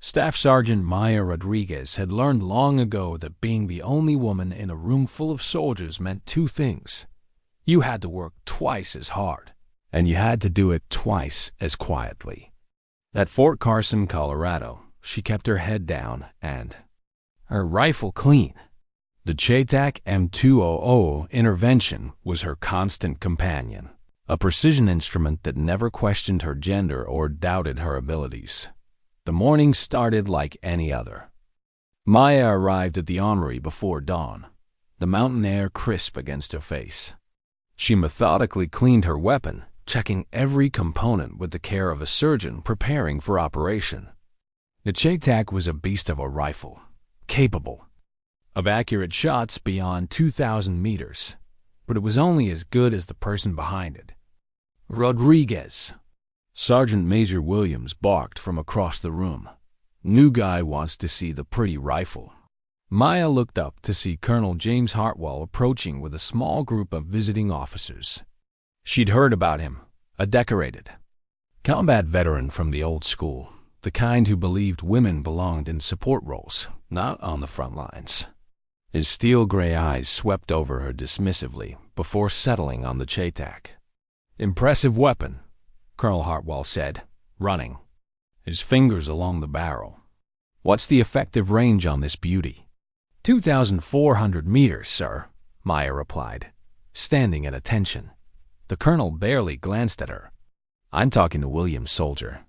Staff Sergeant Maya Rodriguez had learned long ago that being the only woman in a room full of soldiers meant two things. You had to work twice as hard, and you had to do it twice as quietly. At Fort Carson, Colorado, she kept her head down and her rifle clean. The CheyTac M200 intervention was her constant companion, a precision instrument that never questioned her gender or doubted her abilities. The morning started like any other. Maya arrived at the armory before dawn, the mountain air crisp against her face. She methodically cleaned her weapon, checking every component with the care of a surgeon preparing for operation. The CheyTac was a beast of a rifle, capable of accurate shots beyond 2,000 meters, but it was only as good as the person behind it. Rodriguez. Sergeant Major Williams barked from across the room. New guy wants to see the pretty rifle. Maya looked up to see Colonel James Hartwell approaching with a small group of visiting officers. She'd heard about him, a decorated combat veteran from the old school, the kind who believed women belonged in support roles, not on the front lines. His steel-gray eyes swept over her dismissively before settling on the CheyTac. "Impressive weapon," Colonel Hartwell said, running, his fingers along the barrel. "What's the effective range on this beauty?" 2,400 meters, sir," Maya replied, standing at attention. The colonel barely glanced at her. "I'm talking to Williams, soldier."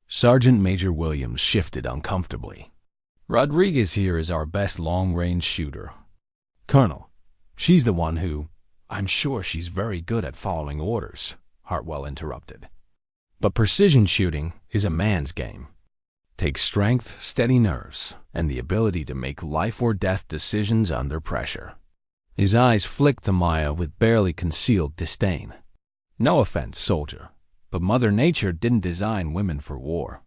Sergeant Major Williams shifted uncomfortably. "Rodriguez here is our best long-range shooter." "Colonel, she's the one who—" "I'm sure she's very good at following orders," Hartwell interrupted. "But precision shooting is a man's game. Takes strength, steady nerves, and the ability to make life-or-death decisions under pressure." His eyes flicked to Maya with barely concealed disdain. "No offense, soldier, but Mother Nature didn't design women for war."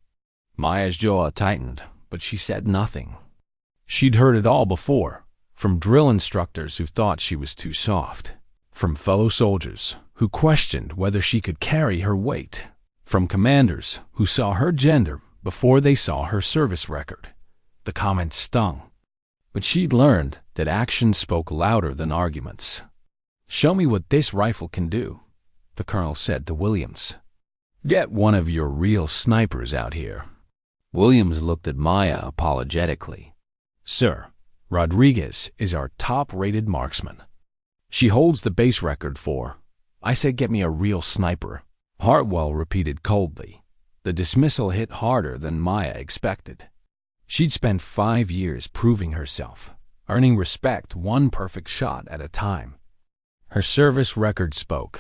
Maya's jaw tightened, but she said nothing. She'd heard it all before, from drill instructors who thought she was too soft, from fellow soldiers who questioned whether she could carry her weight, from commanders who saw her gender before they saw her service record. The comments stung, but she'd learned that action spoke louder than arguments. "Show me what this rifle can do," the colonel said to Williams. "Get one of your real snipers out here." Williams looked at Maya apologetically. "Sir, Rodriguez is our top-rated marksman. She holds the base record for—" "I said get me a real sniper," Hartwell repeated coldly. The dismissal hit harder than Maya expected. She'd spent 5 years proving herself, earning respect one perfect shot at a time. Her service record spoke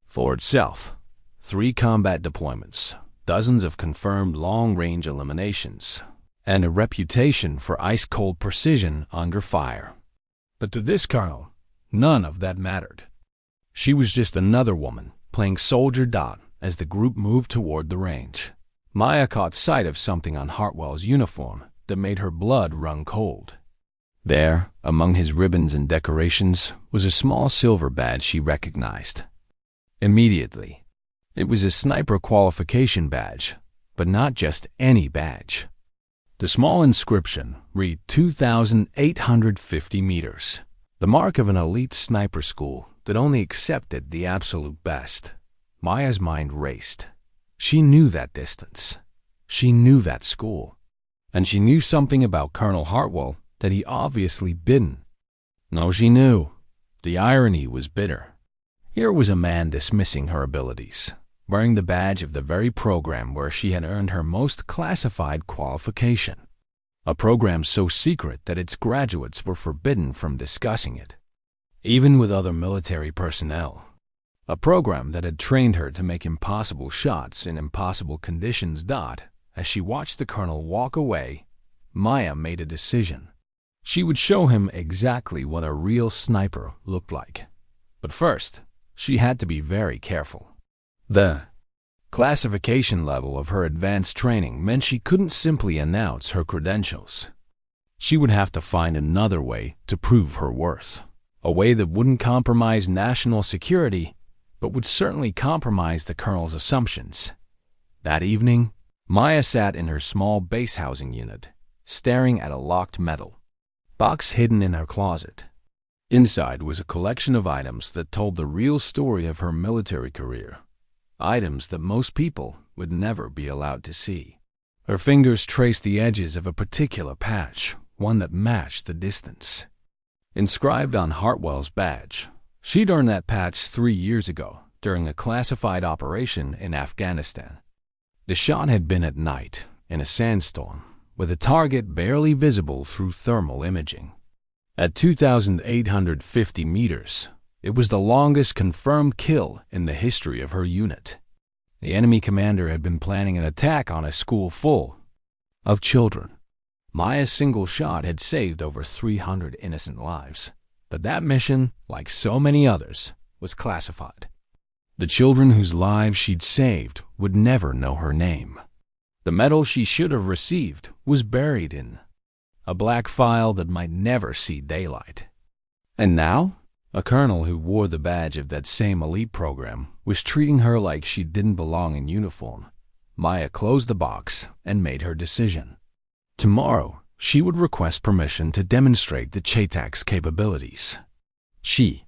for itself. 3 combat deployments, dozens of confirmed long-range eliminations, and a reputation for ice-cold precision under fire. But to this colonel, none of that mattered. She was just another woman playing soldier dot as the group moved toward the range. Maya caught sight of something on Hartwell's uniform that made her blood run cold. There, among his ribbons and decorations, was a small silver badge she recognized. Immediately, it was a sniper qualification badge, but not just any badge. The small inscription read 2,850 meters, the mark of an elite sniper school that only accepted the absolute best. Maya's mind raced. She knew that distance. She knew that school. And she knew something about Colonel Hartwell that he obviously didn't. No, she knew. The irony was bitter. Here was a man dismissing her abilities, wearing the badge of the very program where she had earned her most classified qualification. A program so secret that its graduates were forbidden from discussing it, even with other military personnel. A program that had trained her to make impossible shots in impossible conditions. As she watched the colonel walk away, Maya made a decision. She would show him exactly what a real sniper looked like. But first, she had to be very careful. The classification level of her advanced training meant she couldn't simply announce her credentials. She would have to find another way to prove her worth, a way that wouldn't compromise national security, but would certainly compromise the colonel's assumptions. That evening, Maya sat in her small base housing unit, staring at a locked metal box hidden in her closet. Inside was a collection of items that told the real story of her military career, items that most people would never be allowed to see. Her fingers traced the edges of a particular patch, one that matched the distance. Inscribed on Hartwell's badge, she'd earned that patch 3 years ago during a classified operation in Afghanistan. The shot had been at night, in a sandstorm, with a target barely visible through thermal imaging. At 2,850 meters, it was the longest confirmed kill in the history of her unit. The enemy commander had been planning an attack on a school full of children. Maya's single shot had saved over 300 innocent lives, but that mission, like so many others, was classified. The children whose lives she'd saved would never know her name. The medal she should have received was buried in a black file that might never see daylight. And now, a colonel who wore the badge of that same elite program was treating her like she didn't belong in uniform. Maya closed the box and made her decision. Tomorrow, she would request permission to demonstrate the CheyTac's capabilities. She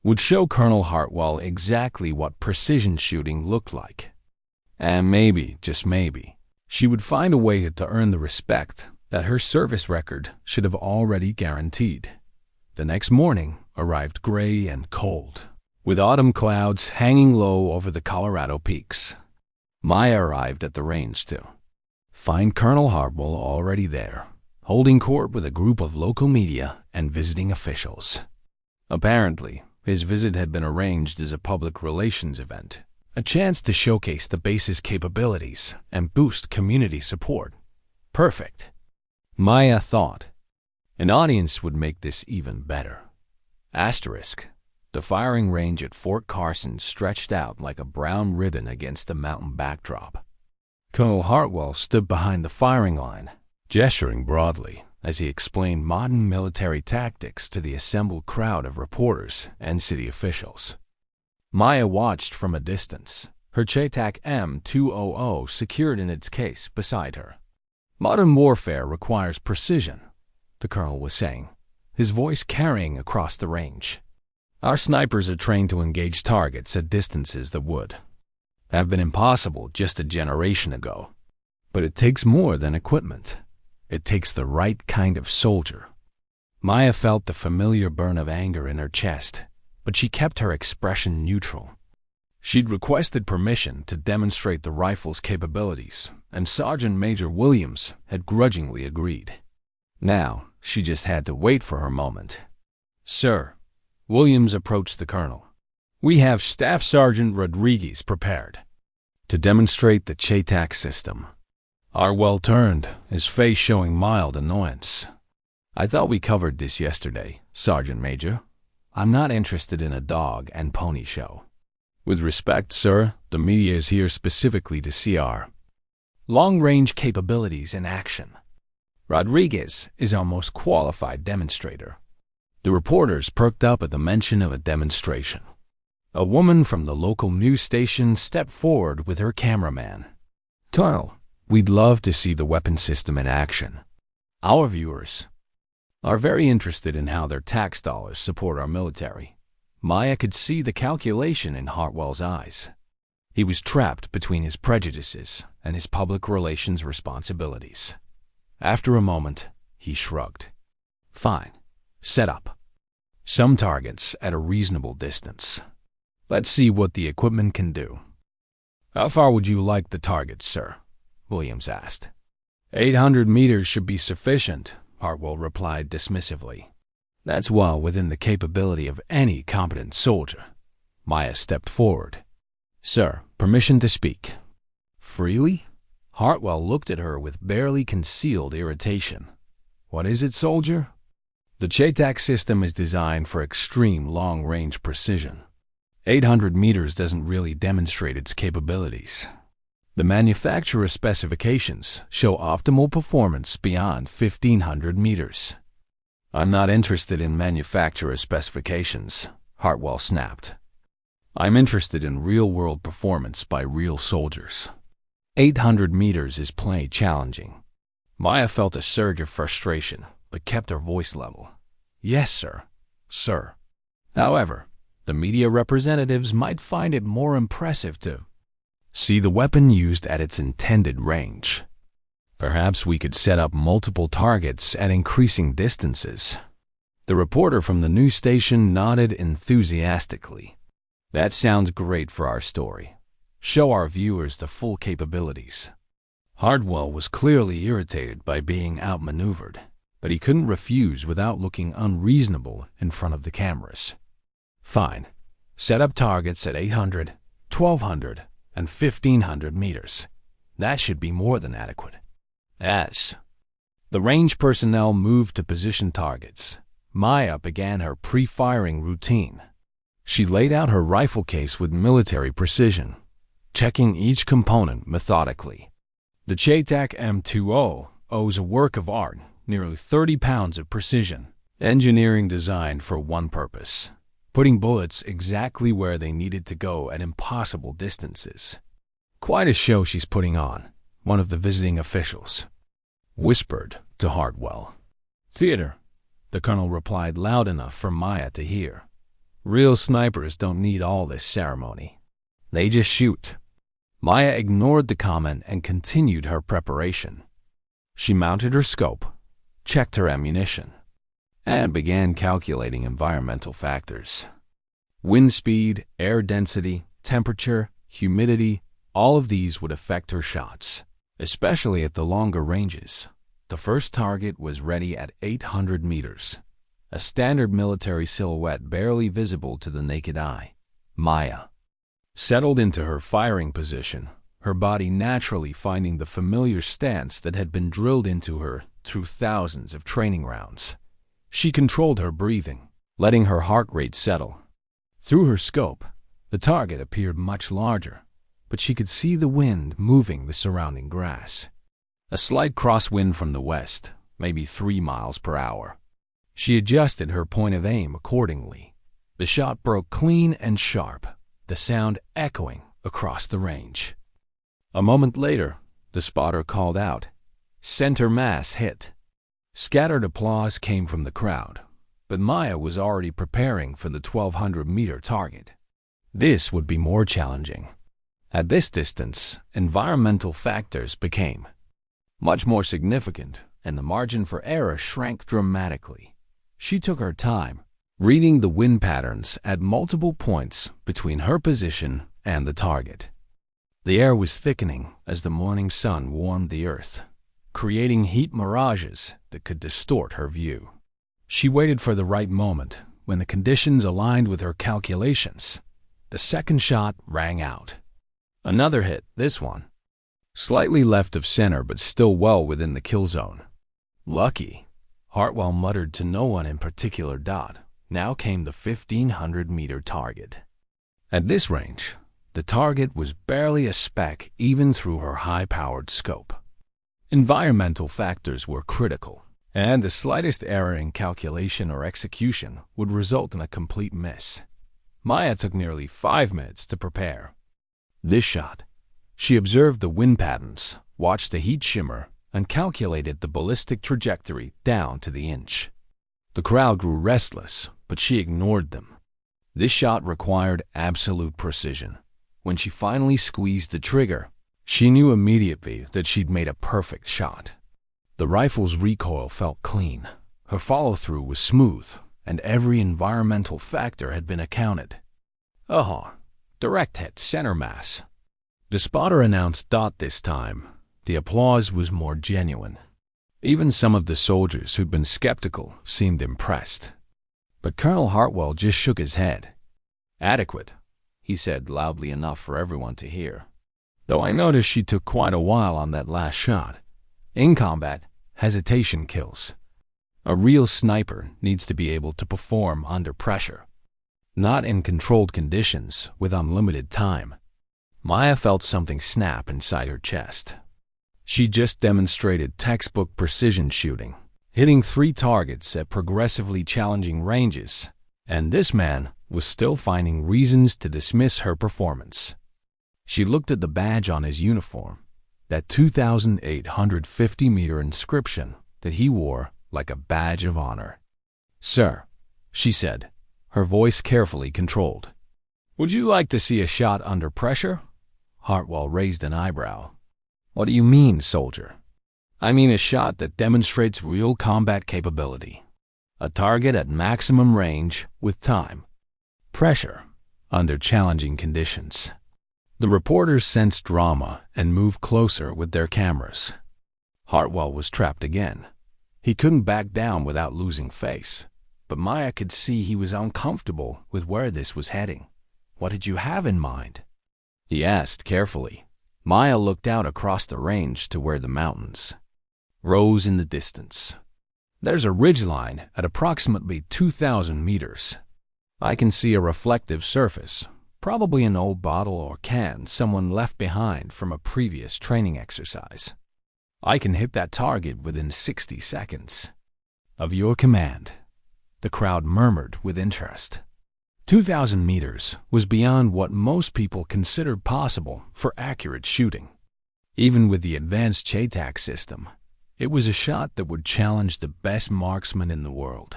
would show Colonel Hartwell exactly what precision shooting looked like. And maybe, just maybe, she would find a way to earn the respect that her service record should have already guaranteed. The next morning arrived gray and cold, with autumn clouds hanging low over the Colorado peaks. Maya arrived at the range to find Colonel Hartwell already there, holding court with a group of local media and visiting officials. Apparently, his visit had been arranged as a public relations event, a chance to showcase the base's capabilities and boost community support. Perfect, Maya thought. An audience would make this even better. Asterisk. The firing range at Fort Carson stretched out like a brown ribbon against the mountain backdrop. Colonel Hartwell stood behind the firing line, gesturing broadly as he explained modern military tactics to the assembled crowd of reporters and city officials. Maya watched from a distance, her CheyTac M200 secured in its case beside her. Modern warfare requires precision, the colonel was saying, his voice carrying across the range. Our snipers are trained to engage targets at distances that would have been impossible just a generation ago. But it takes more than equipment. It takes the right kind of soldier. Maya felt the familiar burn of anger in her chest, but she kept her expression neutral. She'd requested permission to demonstrate the rifle's capabilities, and Sergeant Major Williams had grudgingly agreed. Now, she just had to wait for her moment. Sir, Williams approached the colonel. We have Staff Sergeant Rodriguez prepared to demonstrate the CheyTac system. Hartwell turned, his face showing mild annoyance. I thought we covered this yesterday, Sergeant Major. I'm not interested in a dog and pony show. With respect, sir, the media is here specifically to see our long-range capabilities in action. Rodriguez is our most qualified demonstrator. The reporters perked up at the mention of a demonstration. A woman from the local news station stepped forward with her cameraman. Colonel, we'd love to see the weapon system in action. Our viewers are very interested in how their tax dollars support our military. Maya could see the calculation in Hartwell's eyes. He was trapped between his prejudices and his public relations responsibilities. After a moment, he shrugged. Fine. Set up some targets at a reasonable distance. Let's see what the equipment can do. How far would you like the targets, sir? Williams asked. 800 meters should be sufficient, Hartwell replied dismissively. That's well within the capability of any competent soldier. Maya stepped forward. Sir, permission to speak. Freely? Hartwell looked at her with barely concealed irritation. What is it, soldier? The CheyTac system is designed for extreme long-range precision. 800 meters doesn't really demonstrate its capabilities. The manufacturer specifications show optimal performance beyond 1,500 meters. I'm not interested in manufacturer specifications, Hartwell snapped. I'm interested in real-world performance by real soldiers. 800 meters is plenty challenging. Maya felt a surge of frustration, but kept her voice level. Yes, sir. Sir. However, the media representatives might find it more impressive to see the weapon used at its intended range. Perhaps we could set up multiple targets at increasing distances. The reporter from the news station nodded enthusiastically. That sounds great for our story. Show our viewers the full capabilities. Hardwell was clearly irritated by being outmaneuvered, but he couldn't refuse without looking unreasonable in front of the cameras. Fine. Set up targets at 800, 1200, and 1500 meters. That should be more than adequate. As the range personnel moved to position targets, Maya began her pre-firing routine. She laid out her rifle case with military precision, checking each component methodically. The CheyTac M200 is a work of art, nearly 30 pounds of precision, engineering designed for one purpose: putting bullets exactly where they needed to go at impossible distances. Quite a show she's putting on, one of the visiting officials whispered to Hardwell. Theater, the colonel replied loud enough for Maya to hear. Real snipers don't need all this ceremony. They just shoot. Maya ignored the comment and continued her preparation. She mounted her scope, checked her ammunition, and began calculating environmental factors. Wind speed, air density, temperature, humidity, all of these would affect her shots, especially at the longer ranges. The first target was ready at 800 meters, a standard military silhouette barely visible to the naked eye. Maya settled into her firing position, her body naturally finding the familiar stance that had been drilled into her through thousands of training rounds. She controlled her breathing, letting her heart rate settle. Through her scope, the target appeared much larger, but she could see the wind moving the surrounding grass. A slight crosswind from the west, maybe 3 miles per hour. She adjusted her point of aim accordingly. The shot broke clean and sharp, the sound echoing across the range. A moment later, the spotter called out, "Center mass hit." Scattered applause came from the crowd, but Maya was already preparing for the 1200-meter target. This would be more challenging. At this distance, environmental factors became much more significant, and the margin for error shrank dramatically. She took her time, reading the wind patterns at multiple points between her position and the target. The air was thickening as the morning sun warmed the earth, creating heat mirages that could distort her view. She waited for the right moment. When the conditions aligned with her calculations, the second shot rang out. Another hit, this one slightly left of center but still well within the kill zone. Lucky, Hartwell muttered to no one in particular. Now came the 1500-meter target. At this range, the target was barely a speck even through her high-powered scope. Environmental factors were critical, and the slightest error in calculation or execution would result in a complete miss. Maya took nearly 5 minutes to prepare this shot. She observed the wind patterns, watched the heat shimmer, and calculated the ballistic trajectory down to the inch. The crowd grew restless, but she ignored them. This shot required absolute precision. When she finally squeezed the trigger, she knew immediately that she'd made a perfect shot. The rifle's recoil felt clean, her follow-through was smooth, and every environmental factor had been accounted. Direct hit, center mass. The spotter announced. This time, the applause was more genuine. Even some of the soldiers who'd been skeptical seemed impressed. But Colonel Hartwell just shook his head. Adequate, he said loudly enough for everyone to hear. Though I noticed she took quite a while on that last shot. In combat, hesitation kills. A real sniper needs to be able to perform under pressure, not in controlled conditions with unlimited time. Maya felt something snap inside her chest. She just demonstrated textbook precision shooting, hitting 3 targets at progressively challenging ranges, and this man was still finding reasons to dismiss her performance. She looked at the badge on his uniform. that 2,850-meter inscription that he wore like a badge of honor. "Sir," she said, her voice carefully controlled. "Would you like to see a shot under pressure?" Hartwell raised an eyebrow. "What do you mean, soldier?" "I mean a shot that demonstrates real combat capability. A target at maximum range with time. Pressure under challenging conditions." The reporters sensed drama and moved closer with their cameras. Hartwell was trapped again. He couldn't back down without losing face, but Maya could see he was uncomfortable with where this was heading. "What did you have in mind?" he asked carefully. Maya looked out across the range to where the mountains rose in the distance. "There's a ridgeline at approximately 2,000 meters. I can see a reflective surface, probably an old bottle or can someone left behind from a previous training exercise. I can hit that target within 60 seconds. Of your command." The crowd murmured with interest. 2,000 meters was beyond what most people considered possible for accurate shooting. Even with the advanced CheyTac system, it was a shot that would challenge the best marksman in the world.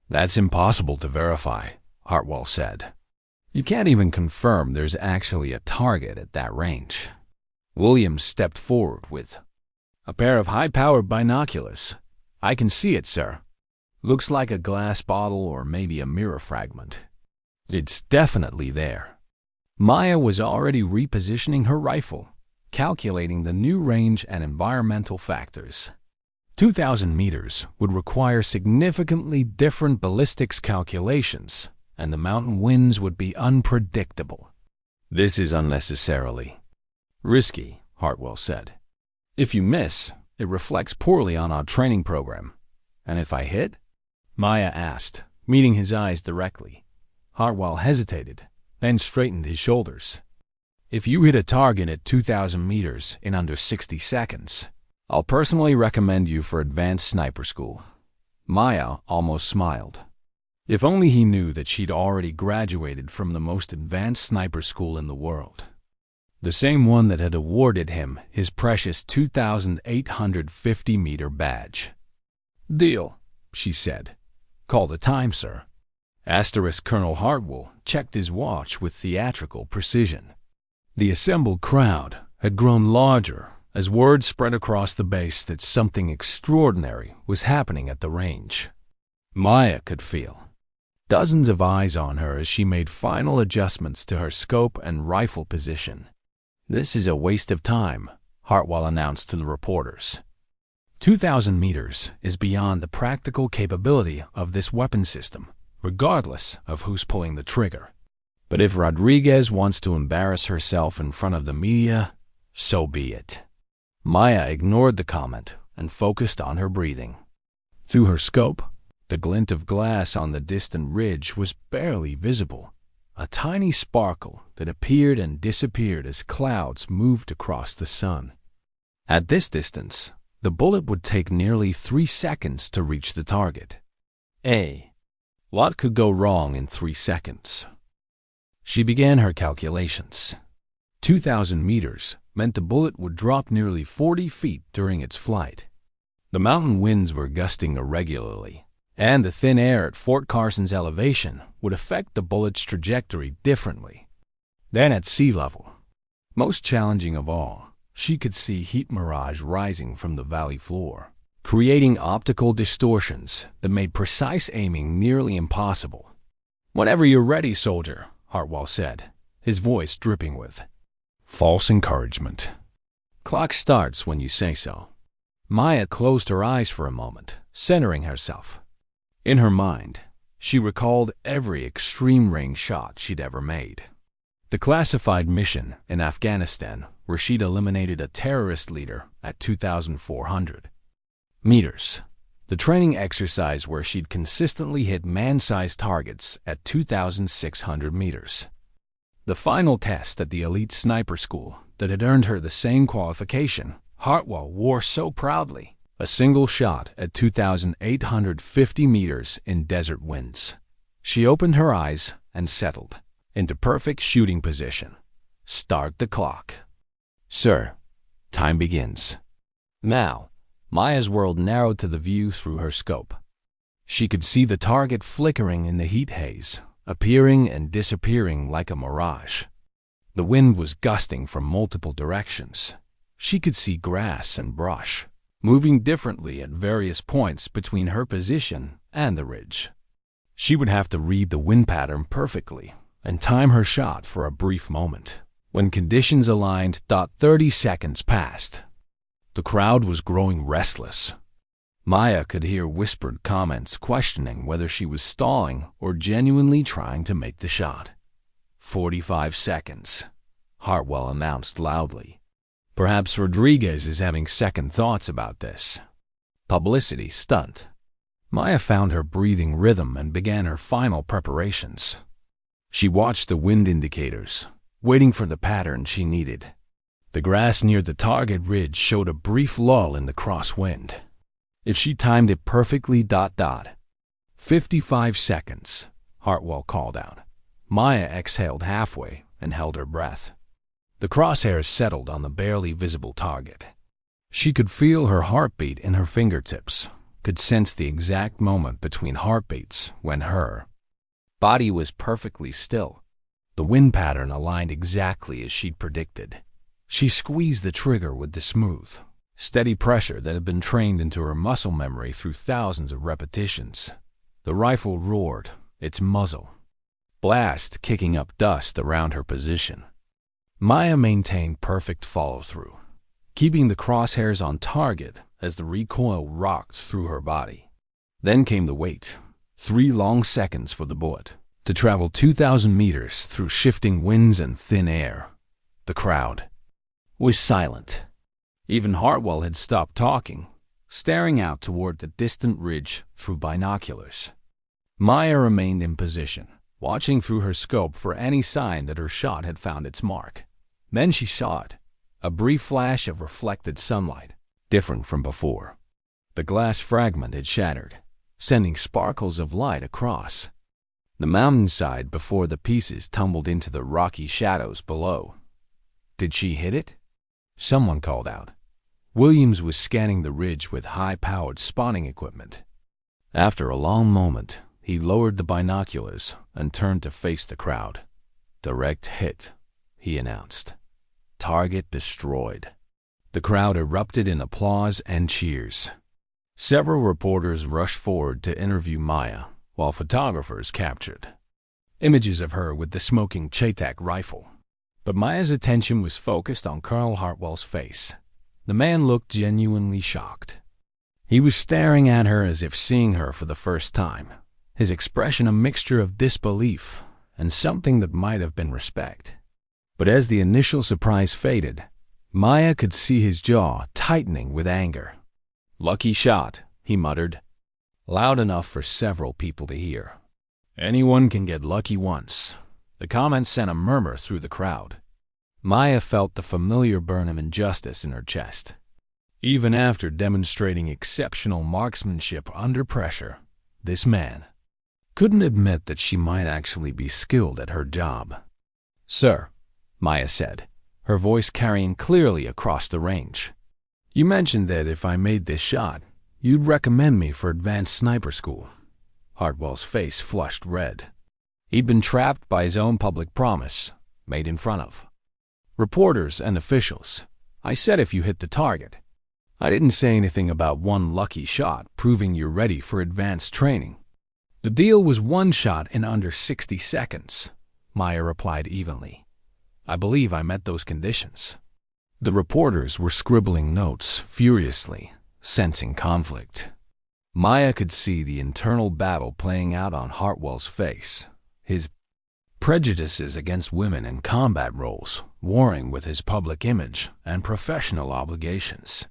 "That's impossible to verify," Hartwell said. "You can't even confirm there's actually a target at that range." Williams stepped forward with a pair of high-powered binoculars. "I can see it, sir. Looks like a glass bottle or maybe a mirror fragment. It's definitely there." Maya was already repositioning her rifle, calculating the new range and environmental factors. 2,000 meters would require significantly different ballistics calculations, and the mountain winds would be unpredictable. "This is unnecessarily risky," Hartwell said. "If you miss, it reflects poorly on our training program. And if I hit?" Maya asked, meeting his eyes directly. Hartwell hesitated, then straightened his shoulders. "If you hit a target at 2,000 meters in under 60 seconds, I'll personally recommend you for advanced sniper school." Maya almost smiled. If only he knew that she'd already graduated from the most advanced sniper school in the world. The same one that had awarded him his precious 2,850-meter badge. "Deal," she said. "Call the time, sir." Colonel Hartwell checked his watch with theatrical precision. The assembled crowd had grown larger as word spread across the base that something extraordinary was happening at the range. Maya could feel dozens of eyes on her as she made final adjustments to her scope and rifle position. "This is a waste of time," Hartwell announced to the reporters. 2,000 meters is beyond the practical capability of this weapon system, regardless of who's pulling the trigger. But if Rodriguez wants to embarrass herself in front of the media, so be it. Maya ignored the comment and focused on her breathing. Through her scope, the glint of glass on the distant ridge was barely visible, a tiny sparkle that appeared and disappeared as clouds moved across the sun. At this distance, the bullet would take nearly 3 seconds to reach the target. What could go wrong in 3 seconds? She began her calculations. 2,000 meters meant the bullet would drop nearly 40 feet during its flight. The mountain winds were gusting irregularly, and the thin air at Fort Carson's elevation would affect the bullet's trajectory differently than at sea level. Most challenging of all, she could see heat mirage rising from the valley floor, creating optical distortions that made precise aiming nearly impossible. "Whenever you're ready, soldier," Hartwell said, his voice dripping with false encouragement. "Clock starts when you say so." Maya closed her eyes for a moment, centering herself. In her mind, she recalled every extreme range shot she'd ever made. The classified mission in Afghanistan, where she'd eliminated a terrorist leader at 2,400 meters. The training exercise where she'd consistently hit man-sized targets at 2,600 meters. The final test at the elite sniper school that had earned her the same qualification Hartwell wore so proudly, a single shot at 2,850 meters in desert winds. She opened her eyes and settled into perfect shooting position. "Start the clock." "Sir." Time begins. Now, Maya's world narrowed to the view through her scope. She could see the target flickering in the heat haze, appearing and disappearing like a mirage. The wind was gusting from multiple directions. She could see grass and brush, moving differently at various points between her position and the ridge. She would have to read the wind pattern perfectly and time her shot for a brief moment. When conditions aligned, 30 seconds passed. The crowd was growing restless. Maya could hear whispered comments questioning whether she was stalling or genuinely trying to make the shot. 45 seconds, Hartwell announced loudly. Perhaps Rodriguez is having second thoughts about this. Publicity stunt. Maya found her breathing rhythm and began her final preparations. She watched the wind indicators, waiting for the pattern she needed. The grass near the target ridge showed a brief lull in the crosswind. If she timed it perfectly, 55 seconds, Hartwell called out. Maya exhaled halfway and held her breath. The crosshairs settled on the barely visible target. She could feel her heartbeat in her fingertips, could sense the exact moment between heartbeats when her body was perfectly still. The wind pattern aligned exactly as she'd predicted. She squeezed the trigger with the smooth, steady pressure that had been trained into her muscle memory through thousands of repetitions. The rifle roared, its muzzle blast kicking up dust around her position. Maya maintained perfect follow-through, keeping the crosshairs on target as the recoil rocked through her body. Then came the wait. 3 long seconds for the bullet to travel 2,000 meters through shifting winds and thin air. The crowd was silent. Even Hartwell had stopped talking, staring out toward the distant ridge through binoculars. Maya remained in position, watching through her scope for any sign that her shot had found its mark. Then she saw it, a brief flash of reflected sunlight, different from before. The glass fragment had shattered, sending sparkles of light across the mountainside before the pieces tumbled into the rocky shadows below. Did she hit it? Someone called out. Williams was scanning the ridge with high-powered spotting equipment. After a long moment, he lowered the binoculars and turned to face the crowd. Direct hit, he announced. Target destroyed. The crowd erupted in applause and cheers. Several reporters rushed forward to interview Maya, while photographers captured images of her with the smoking CheyTac rifle. But Maya's attention was focused on Colonel Hartwell's face. The man looked genuinely shocked. He was staring at her as if seeing her for the first time, his expression a mixture of disbelief and something that might have been respect. But as the initial surprise faded, Maya could see his jaw tightening with anger. Lucky shot, he muttered, loud enough for several people to hear. Anyone can get lucky once. The comment sent a murmur through the crowd. Maya felt the familiar burn of injustice in her chest. Even after demonstrating exceptional marksmanship under pressure, this man couldn't admit that she might actually be skilled at her job. Sir, Maya said, her voice carrying clearly across the range. You mentioned that if I made this shot, you'd recommend me for advanced sniper school. Hartwell's face flushed red. He'd been trapped by his own public promise, made in front of reporters and officials. I said if you hit the target. I didn't say anything about one lucky shot proving you're ready for advanced training. The deal was one shot in under 60 seconds, Maya replied evenly. I believe I met those conditions. The reporters were scribbling notes furiously, sensing conflict. Maya could see the internal battle playing out on Hartwell's face, his prejudices against women in combat roles warring with his public image and professional obligations.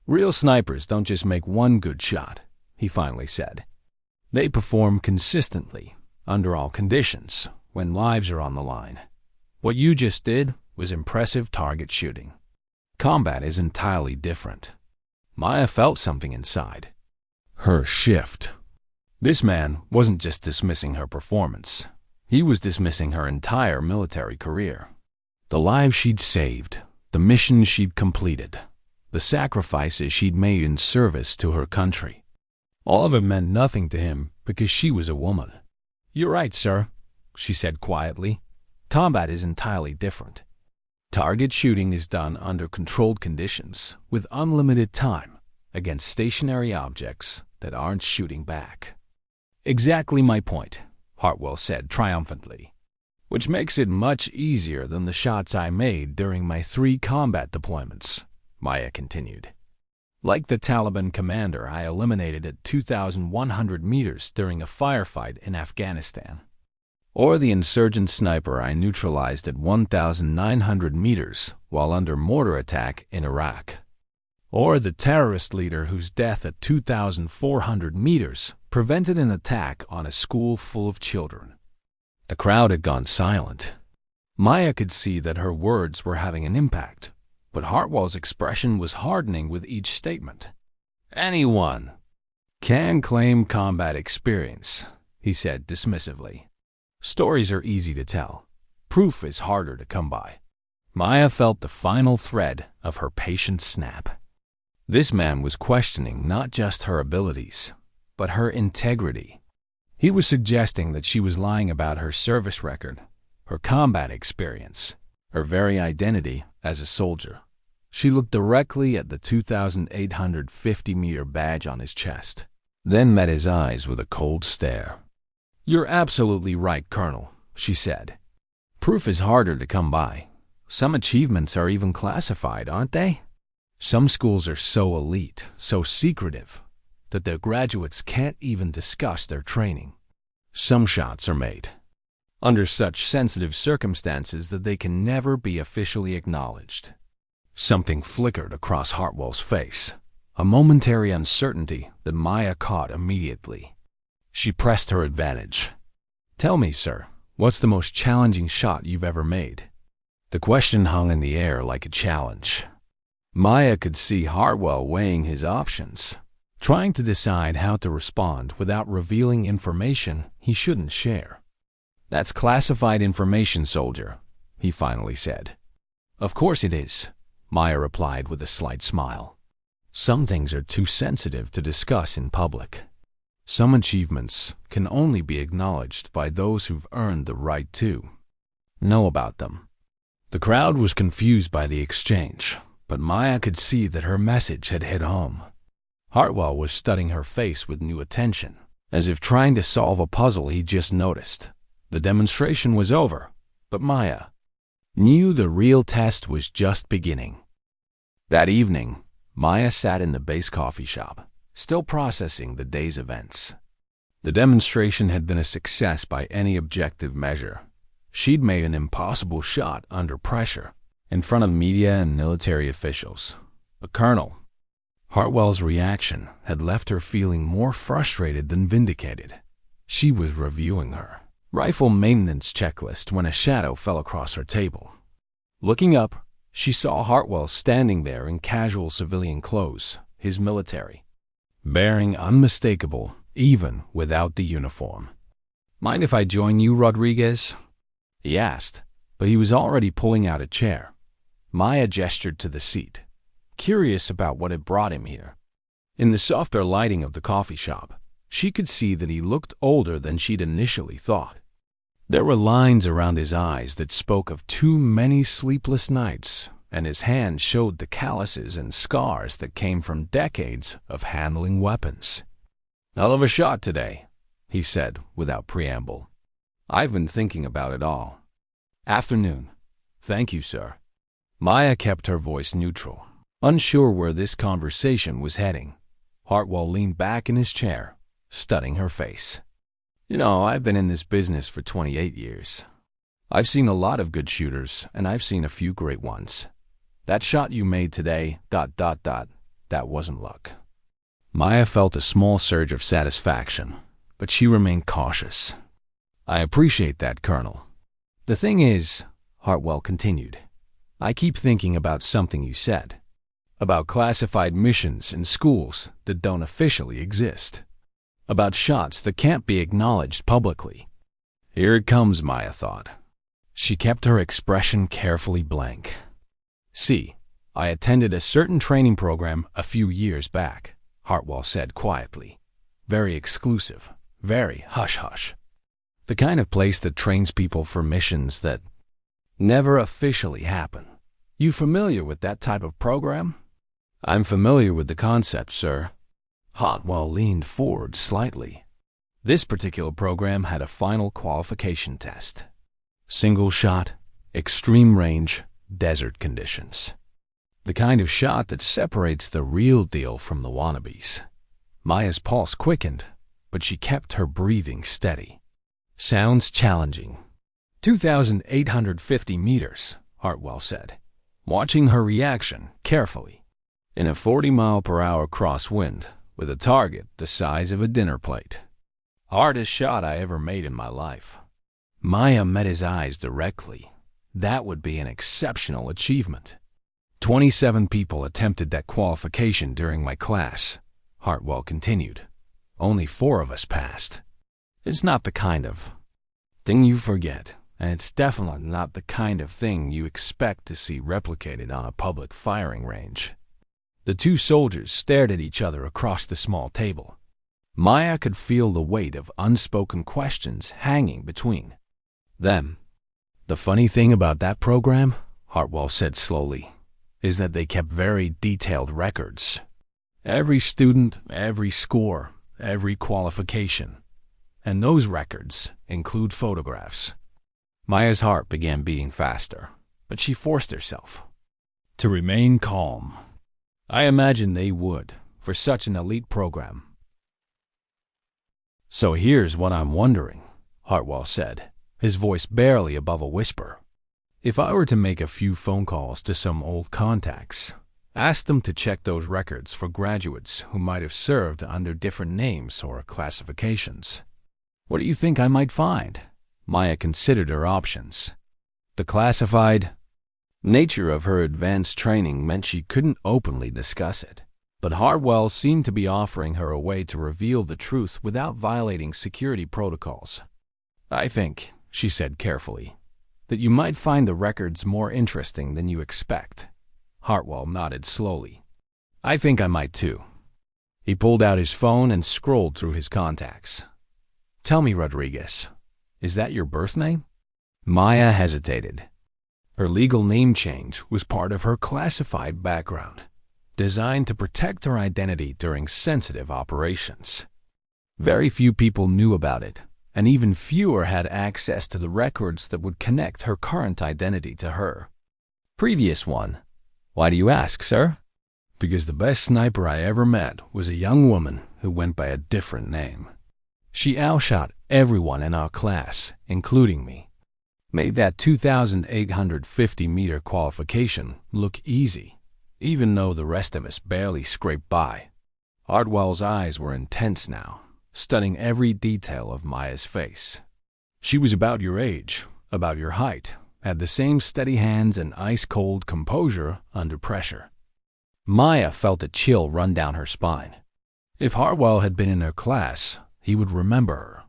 Real snipers don't just make one good shot, he finally said. They perform consistently, under all conditions, when lives are on the line. What you just did was impressive target shooting. Combat is entirely different. Maya felt something inside. Her shift. This man wasn't just dismissing her performance. He was dismissing her entire military career. The lives she'd saved, the mission she'd completed, the sacrifices she'd made in service to her country. All of it meant nothing to him because she was a woman. "You're right, sir," she said quietly. "Combat is entirely different. Target shooting is done under controlled conditions with unlimited time against stationary objects that aren't shooting back." "Exactly my point," Hartwell said triumphantly. "Which makes it much easier than the shots I made during my 3 combat deployments," Maya continued. "Like the Taliban commander I eliminated at 2,100 meters during a firefight in Afghanistan. Or the insurgent sniper I neutralized at 1,900 meters while under mortar attack in Iraq. Or the terrorist leader whose death at 2,400 meters prevented an attack on a school full of children." The crowd had gone silent. Maya could see that her words were having an impact, but Hartwell's expression was hardening with each statement. "Anyone can claim combat experience," he said dismissively. "Stories are easy to tell. Proof is harder to come by." Maya felt the final thread of her patience snap. This man was questioning not just her abilities, but her integrity. He was suggesting that she was lying about her service record, her combat experience, her very identity as a soldier. She looked directly at the 2,850-meter badge on his chest, then met his eyes with a cold stare. "You're absolutely right, Colonel," she said. "Proof is harder to come by. Some achievements are even classified, aren't they? Some schools are so elite, so secretive, that their graduates can't even discuss their training. Some shots are made under such sensitive circumstances that they can never be officially acknowledged." Something flickered across Hartwell's face, a momentary uncertainty that Maya caught immediately. She pressed her advantage. "Tell me, sir, what's the most challenging shot you've ever made?" The question hung in the air like a challenge. Maya could see Hartwell weighing his options, trying to decide how to respond without revealing information he shouldn't share. "That's classified information, soldier," he finally said. "Of course it is," Maya replied with a slight smile. "Some things are too sensitive to discuss in public. Some achievements can only be acknowledged by those who've earned the right to know about them." The crowd was confused by the exchange, but Maya could see that her message had hit home. Hartwell was studying her face with new attention, as if trying to solve a puzzle he'd just noticed. The demonstration was over, but Maya knew the real test was just beginning. That evening, Maya sat in the base coffee shop, still processing the day's events. The demonstration had been a success by any objective measure. She'd made an impossible shot under pressure, in front of media and military officials. But Colonel Hartwell's reaction had left her feeling more frustrated than vindicated. She was reviewing her rifle maintenance checklist when a shadow fell across her table. Looking up, she saw Hartwell standing there in casual civilian clothes, his military bearing unmistakable even without the uniform. "Mind if I join you, Rodriguez?" he asked, but he was already pulling out a chair. Maya gestured to the seat, curious about what had brought him here. In the softer lighting of the coffee shop, she could see that he looked older than she'd initially thought. There were lines around his eyes that spoke of too many sleepless nights, and his hand showed the calluses and scars that came from decades of handling weapons. "Hell of a shot today," he said without preamble. "I've been thinking about it all." "Afternoon. Thank you, sir." Maya kept her voice neutral, unsure where this conversation was heading. Hartwell leaned back in his chair, studying her face. "You know, I've been in this business for 28 years. I've seen a lot of good shooters, and I've seen a few great ones. That shot you made today, that wasn't luck." Maya felt a small surge of satisfaction, but she remained cautious. "I appreciate that, Colonel. The thing is," Hartwell continued, "I keep thinking about something you said, about classified missions in schools that don't officially exist, about shots that can't be acknowledged publicly." Here it comes, Maya thought. She kept her expression carefully blank. See, I attended a certain training program a few years back, Hartwell said quietly. Very exclusive, very hush-hush. The kind of place that trains people for missions that never officially happen. You familiar with that type of program? I'm familiar with the concept, sir. Hartwell leaned forward slightly. This particular program had a final qualification test. Single shot, extreme range, desert conditions. The kind of shot that separates the real deal from the wannabes. Maya's pulse quickened, but she kept her breathing steady. Sounds challenging. 2,850 meters, Hartwell said, watching her reaction carefully. In a 40-mile-per-hour crosswind, with a target the size of a dinner plate. Hardest shot I ever made in my life. Maya met his eyes directly. That would be an exceptional achievement. 27 people attempted that qualification during my class, Hartwell continued. Only 4 of us passed. It's not the kind of thing you forget, and it's definitely not the kind of thing you expect to see replicated on a public firing range. The 2 soldiers stared at each other across the small table. Maya could feel the weight of unspoken questions hanging between them. The funny thing about that program, Hartwell said slowly, is that they kept very detailed records. Every student, every score, every qualification. And those records include photographs. Maya's heart began beating faster, but she forced herself to remain calm. I imagine they would, for such an elite program. So here's what I'm wondering, Hartwell said, his voice barely above a whisper. If I were to make a few phone calls to some old contacts, ask them to check those records for graduates who might have served under different names or classifications, what do you think I might find? Maya considered her options. The classified nature of her advanced training meant she couldn't openly discuss it, but Hartwell seemed to be offering her a way to reveal the truth without violating security protocols. I think, she said carefully, that you might find the records more interesting than you expect. Hartwell nodded slowly. I think I might too. He pulled out his phone and scrolled through his contacts. Tell me, Rodriguez, is that your birth name? Maya hesitated. Her legal name change was part of her classified background, designed to protect her identity during sensitive operations. Very few people knew about it, and even fewer had access to the records that would connect her current identity to her previous one. Why do you ask, sir? Because the best sniper I ever met was a young woman who went by a different name. She outshot everyone in our class, including me. Made that 2,850-meter qualification look easy, even though the rest of us barely scraped by. Hartwell's eyes were intense now, studying every detail of Maya's face. She was about your age, about your height, had the same steady hands and ice-cold composure under pressure. Maya felt a chill run down her spine. If Hartwell had been in her class, he would remember her.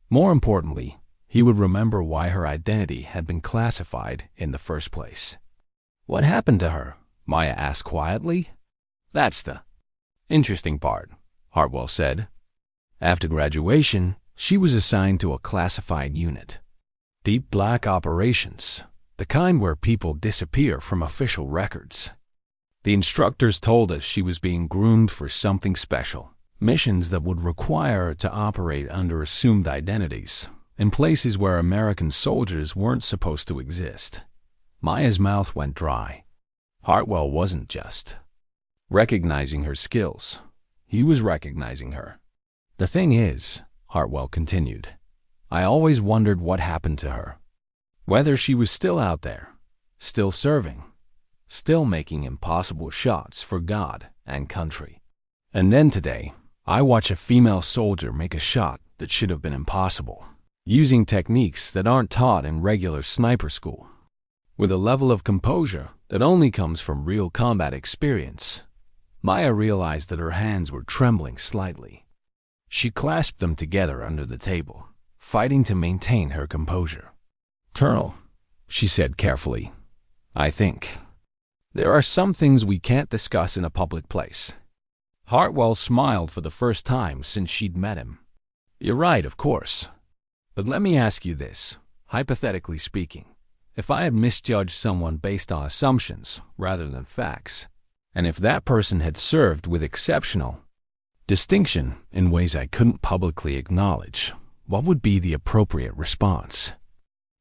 More importantly, he would remember why her identity had been classified in the first place. What happened to her? Maya asked quietly. That's the interesting part, Hartwell said. After graduation, she was assigned to a classified unit. Deep black operations, the kind where people disappear from official records. The instructors told us she was being groomed for something special, missions that would require her to operate under assumed identities, in places where American soldiers weren't supposed to exist. Maya's mouth went dry. Hartwell wasn't just recognizing her skills. He was recognizing her. The thing is, Hartwell continued, I always wondered what happened to her. Whether she was still out there, still serving, still making impossible shots for God and country. And then today, I watch a female soldier make a shot that should have been impossible, using techniques that aren't taught in regular sniper school, with a level of composure that only comes from real combat experience. Maya realized that her hands were trembling slightly. She clasped them together under the table, fighting to maintain her composure. Colonel, she said carefully, I think There are some things we can't discuss in a public place. Hartwell smiled for the first time since she'd met him. You're right, of course. But let me ask you this, hypothetically speaking. If I had misjudged someone based on assumptions rather than facts, and if that person had served with exceptional distinction in ways I couldn't publicly acknowledge, what would be the appropriate response?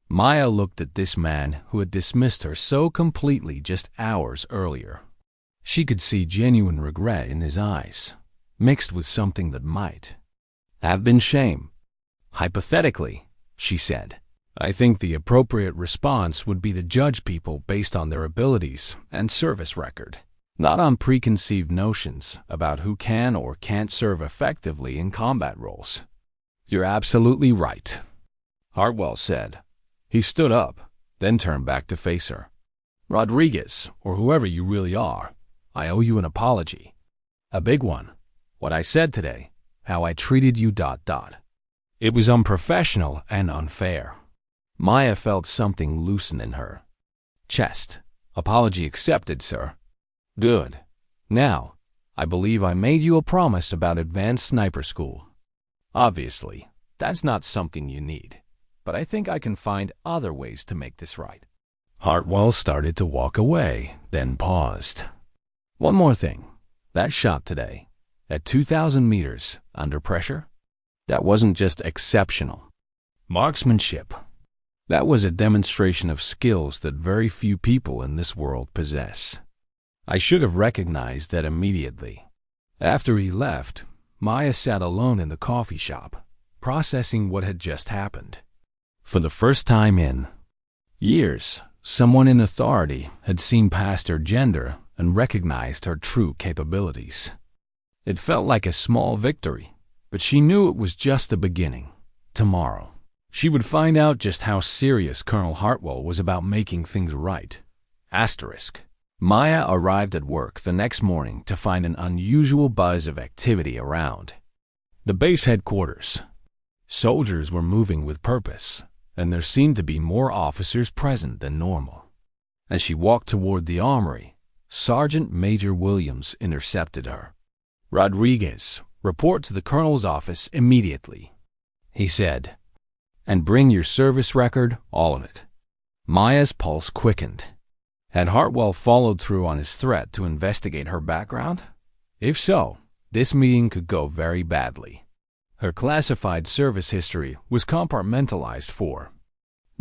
Maya looked at this man who had dismissed her so completely just hours earlier. She could see genuine regret in his eyes, mixed with something that might have been shame. Hypothetically, she said, I think the appropriate response would be to judge people based on their abilities and service record, not on preconceived notions about who can or can't serve effectively in combat roles. You're absolutely right, Hartwell said. He stood up, then turned back to face her. Rodriguez, or whoever you really are, I owe you an apology. A big one. What I said today, how I treated you. It was unprofessional and unfair. Maya felt something loosen in her chest. Apology accepted, sir. Good. Now, I believe I made you a promise about advanced sniper school. Obviously, that's not something you need, but I think I can find other ways to make this right. Hartwell started to walk away, then paused. One more thing. That shot today, at 2,000 meters, under pressure, that wasn't just exceptional marksmanship. That was a demonstration of skills that very few people in this world possess. I should have recognized that immediately. After he left, Maya sat alone in the coffee shop, processing what had just happened. For the first time in years, someone in authority had seen past her gender and recognized her true capabilities. It felt like a small victory, but she knew it was just the beginning. Tomorrow, she would find out just how serious Colonel Hartwell was about making things right. Asterisk. Maya arrived at work the next morning to find an unusual buzz of activity around the base headquarters. Soldiers were moving with purpose, and there seemed to be more officers present than normal. As she walked toward the armory, Sergeant Major Williams intercepted her. Rodriguez, report to the colonel's office immediately, he said. And bring your service record, all of it. Maya's pulse quickened. Had Hartwell followed through on his threat to investigate her background? If so, this meeting could go very badly. Her classified service history was compartmentalized for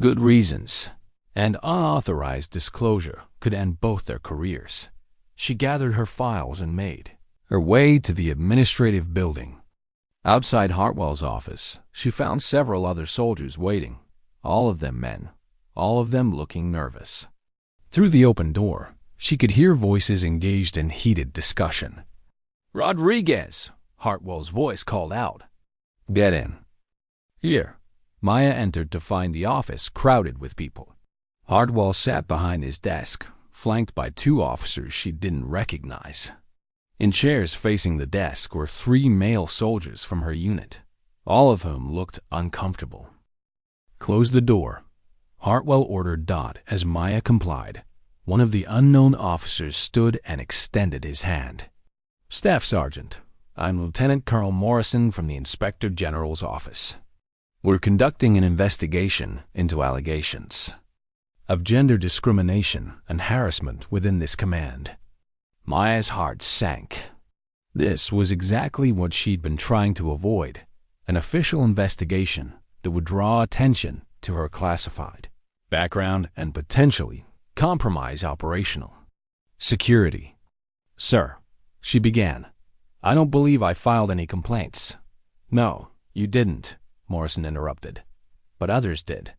good reasons, and unauthorized disclosure could end both their careers. She gathered her files and made her way to the administrative building. Outside Hartwell's office, she found several other soldiers waiting, all of them men, all of them looking nervous. Through the open door, she could hear voices engaged in heated discussion. Rodriguez, Hartwell's voice called out. Get in. Here. Maya entered to find the office crowded with people. Hartwell sat behind his desk, flanked by two officers she didn't recognize. In chairs facing the desk were 3 male soldiers from her unit, all of whom looked uncomfortable. Close the door, Hartwell ordered as Maya complied. One of the unknown officers stood and extended his hand. Staff Sergeant, I'm Lieutenant Colonel Morrison from the Inspector General's office. We're conducting an investigation into allegations of gender discrimination and harassment within this command. Maya's heart sank. This was exactly what she'd been trying to avoid, an official investigation that would draw attention to her classified background and potentially compromise operational security. Sir, she began, I don't believe I filed any complaints. No, you didn't, Morrison interrupted, but others did.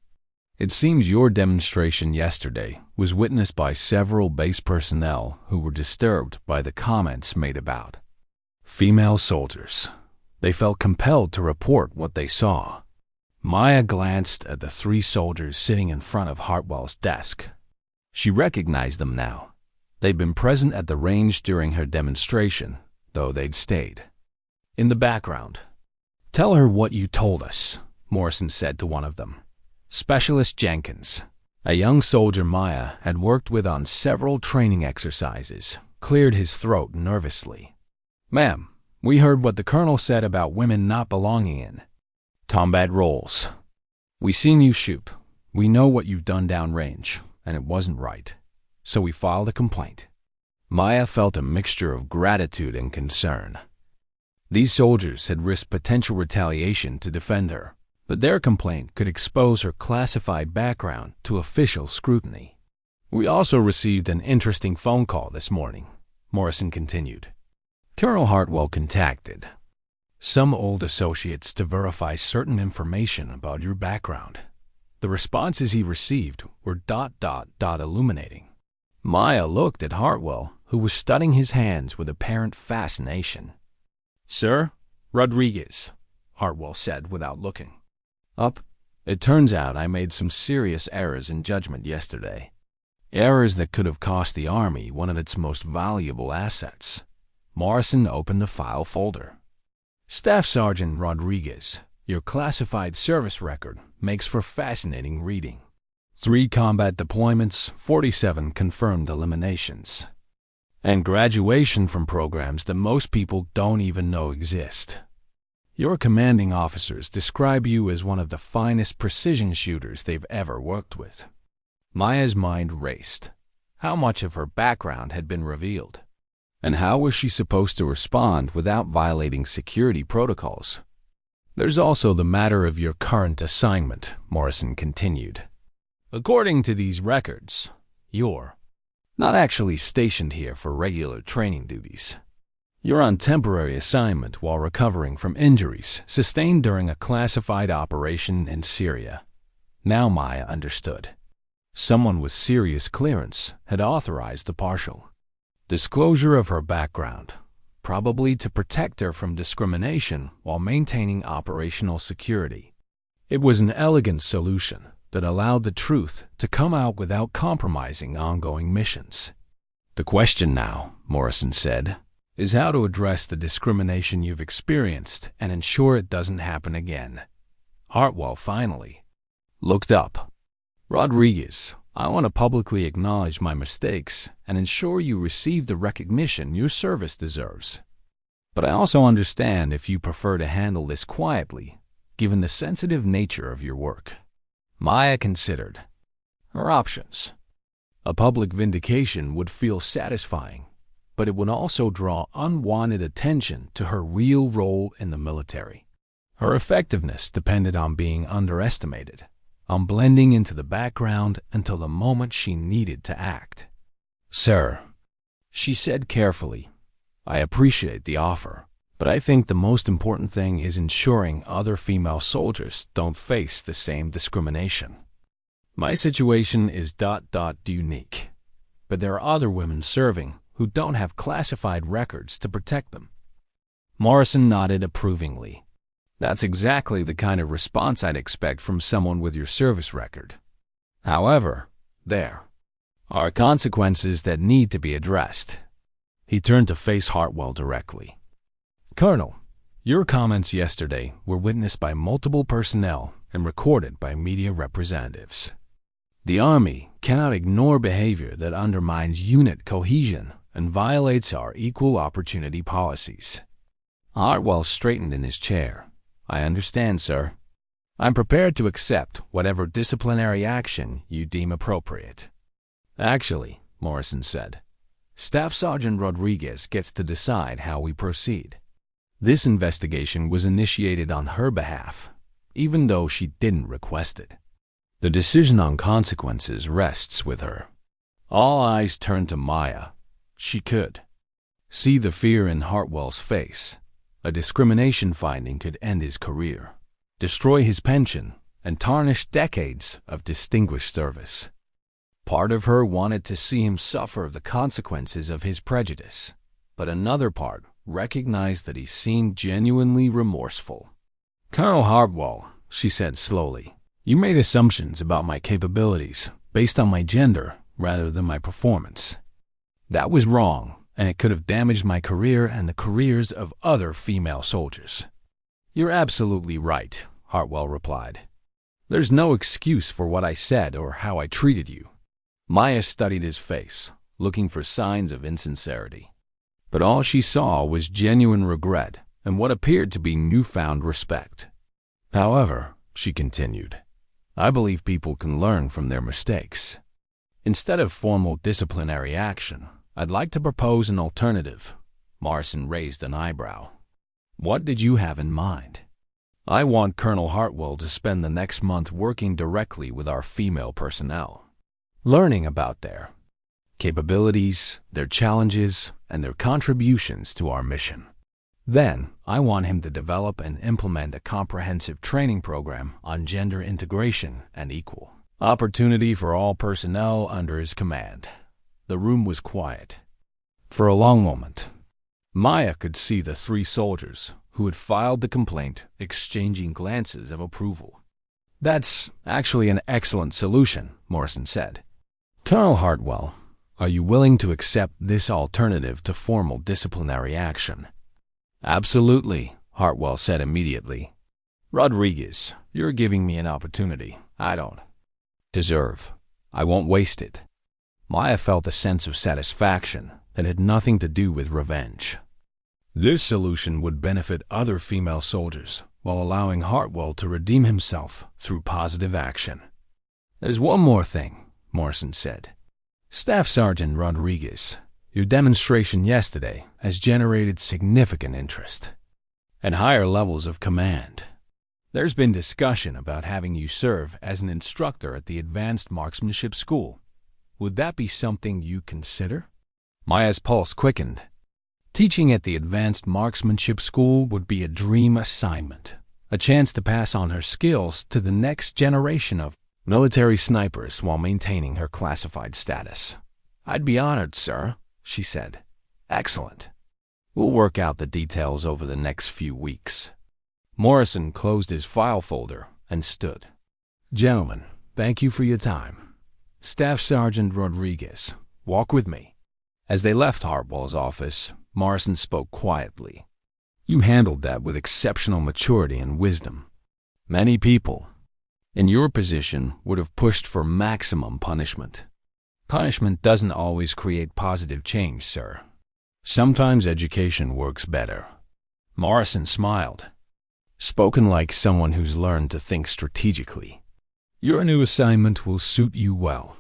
It seems your demonstration yesterday was witnessed by several base personnel who were disturbed by the comments made about female soldiers. They felt compelled to report what they saw. Maya glanced at the 3 soldiers sitting in front of Hartwell's desk. She recognized them now. They'd been present at the range during her demonstration, though they'd stayed in the background. Tell her what you told us, Morrison said to one of them. Specialist Jenkins. A young soldier Maya had worked with on several training exercises cleared his throat nervously. "Ma'am, we heard what the colonel said about women not belonging in combat roles. We seen you shoot. We know what you've done downrange, and it wasn't right. So we filed a complaint." Maya felt a mixture of gratitude and concern. These soldiers had risked potential retaliation to defend her, but their complaint could expose her classified background to official scrutiny. "We also received an interesting phone call this morning," Morrison continued. "Colonel Hartwell contacted some old associates to verify certain information about your background. The responses he received were ... illuminating." Maya looked at Hartwell, who was studying his hands with apparent fascination. "Sir, Rodriguez," Hartwell said without looking up. "It turns out I made some serious errors in judgment yesterday. Errors that could have cost the Army one of its most valuable assets." Morrison opened a file folder. "Staff Sergeant Rodriguez, your classified service record makes for fascinating reading. 3 combat deployments, 47 confirmed eliminations, and graduation from programs that most people don't even know exist. Your commanding officers describe you as one of the finest precision shooters they've ever worked with." Maya's mind raced. How much of her background had been revealed? And how was she supposed to respond without violating security protocols? "There's also the matter of your current assignment," Morrison continued. "According to these records, you're not actually stationed here for regular training duties. You're on temporary assignment while recovering from injuries sustained during a classified operation in Syria." Now Maya understood. Someone with serious clearance had authorized the partial disclosure of her background, probably to protect her from discrimination while maintaining operational security. It was an elegant solution that allowed the truth to come out without compromising ongoing missions. "The question now," Morrison said, "is how to address the discrimination you've experienced and ensure it doesn't happen again." Hartwell finally looked up. "Rodriguez, I want to publicly acknowledge my mistakes and ensure you receive the recognition your service deserves. But I also understand if you prefer to handle this quietly, given the sensitive nature of your work." Maya considered her options. A public vindication would feel satisfying, but it would also draw unwanted attention to her real role in the military. Her effectiveness depended on being underestimated, on blending into the background until the moment she needed to act. "Sir," she said carefully, "I appreciate the offer, but I think the most important thing is ensuring other female soldiers don't face the same discrimination. My situation is ... unique, but there are other women serving who don't have classified records to protect them." Morrison nodded approvingly. "That's exactly the kind of response I'd expect from someone with your service record. However, there are consequences that need to be addressed." He turned to face Hartwell directly. "Colonel, your comments yesterday were witnessed by multiple personnel and recorded by media representatives. The Army cannot ignore behavior that undermines unit cohesion and violates our equal opportunity policies." Hartwell straightened in his chair. "I understand, sir. I'm prepared to accept whatever disciplinary action you deem appropriate." "Actually," Morrison said, "Staff Sergeant Rodriguez gets to decide how we proceed. This investigation was initiated on her behalf, even though she didn't request it. The decision on consequences rests with her." All eyes turned to Maya. She could see the fear in Hartwell's face. A discrimination finding could end his career, destroy his pension, and tarnish decades of distinguished service. Part of her wanted to see him suffer the consequences of his prejudice, but another part recognized that he seemed genuinely remorseful. "Colonel Hartwell," she said slowly, "you made assumptions about my capabilities based on my gender rather than my performance. That was wrong, and it could have damaged my career and the careers of other female soldiers." "You're absolutely right," Hartwell replied. There's no excuse for what I said or how I treated you. Maya studied his face, looking for signs of insincerity. But all she saw was genuine regret and what appeared to be newfound respect. However, she continued, I believe people can learn from their mistakes. Instead of formal disciplinary action, I'd like to propose an alternative. Morrison raised an eyebrow. What did you have in mind? I want Colonel Hartwell to spend the next month working directly with our female personnel, learning about their capabilities, their challenges, and their contributions to our mission. Then, I want him to develop and implement a comprehensive training program on gender integration and equal opportunity for all personnel under his command. The room was quiet. For a long moment, Maya could see the three soldiers who had filed the complaint exchanging glances of approval. That's actually an excellent solution, Morrison said. Colonel Hartwell, are you willing to accept this alternative to formal disciplinary action? Absolutely, Hartwell said immediately. Rodriguez, you're giving me an opportunity I don't deserve. I won't waste it. Maya felt a sense of satisfaction that had nothing to do with revenge. This solution would benefit other female soldiers while allowing Hartwell to redeem himself through positive action. There's one more thing, Morrison said. Staff Sergeant Rodriguez, your demonstration yesterday has generated significant interest at higher levels of command. There's been discussion about having you serve as an instructor at the Advanced Marksmanship School. Would that be something you consider? Maya's pulse quickened. Teaching at the Advanced Marksmanship School would be a dream assignment, a chance to pass on her skills to the next generation of military snipers while maintaining her classified status. I'd be honored, sir, she said. Excellent. We'll work out the details over the next few weeks. Morrison closed his file folder and stood. Gentlemen, thank you for your time. Staff Sergeant Rodriguez, walk with me. As they left Hartwell's office, Morrison spoke quietly. You handled that with exceptional maturity and wisdom. Many people in your position would have pushed for maximum punishment. Punishment doesn't always create positive change, sir. Sometimes education works better. Morrison smiled. Spoken like someone who's learned to think strategically. Your new assignment will suit you well.